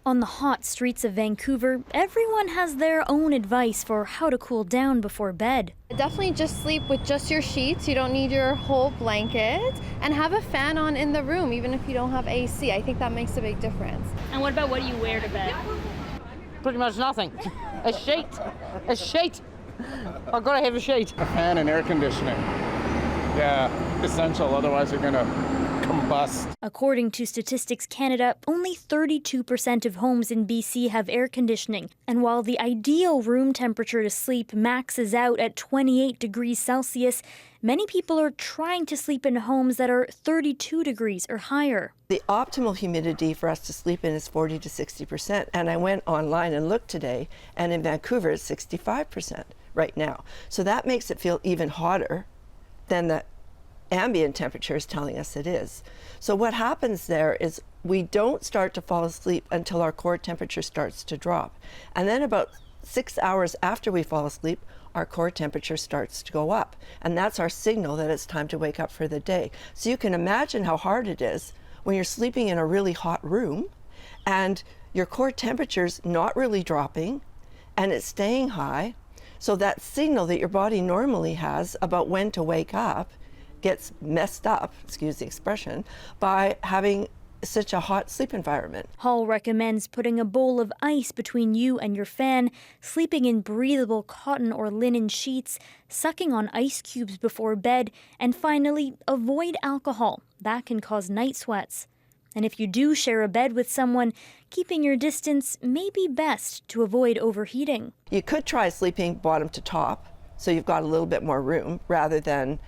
On the hot streets of Vancouver, everyone has their own advice for how to cool down before bed. Definitely just sleep with just your sheets. You don't need your whole blanket. And have a fan on in the room, even if you don't have AC. I think that makes a big difference. And what about what do you wear to bed? Pretty much nothing. A sheet. A sheet. I've got to have a sheet. A fan and air conditioning. Yeah, essential, otherwise you're gonna combust. According to Statistics Canada, only 32% of homes in BC have air conditioning. And while the ideal room temperature to sleep maxes out at 28 degrees Celsius, many people are trying to sleep in homes that are 32 degrees or higher. The optimal humidity for us to sleep in is 40 to 60%. And I went online and looked today, and in Vancouver it's 65% right now. So that makes it feel even hotter than the ambient temperature is telling us it is. So what happens there is we don't start to fall asleep until our core temperature starts to drop. And then about 6 hours after we fall asleep, our core temperature starts to go up. And that's our signal that it's time to wake up for the day. So you can imagine how hard it is when you're sleeping in a really hot room and your core temperature's not really dropping and it's staying high. So that signal that your body normally has about when to wake up gets messed up, excuse the expression, by having such a hot sleep environment. Hall recommends putting a bowl of ice between you and your fan, sleeping in breathable cotton or linen sheets, sucking on ice cubes before bed, and finally, avoid alcohol. That can cause night sweats. And if you do share a bed with someone, keeping your distance may be best to avoid overheating. You could try sleeping bottom to top, so you've got a little bit more room rather than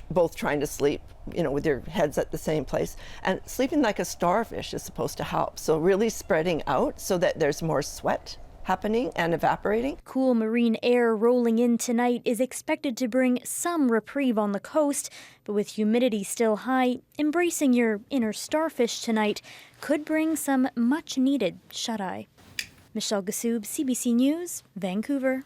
both trying to sleep, with your heads at the same place. And sleeping like a starfish is supposed to help. So really spreading out so that there's more sweat happening and evaporating. Cool marine air rolling in tonight is expected to bring some reprieve on the coast, but with humidity still high, embracing your inner starfish tonight could bring some much-needed shut-eye. Michelle Ghoussoub, CBC News, Vancouver.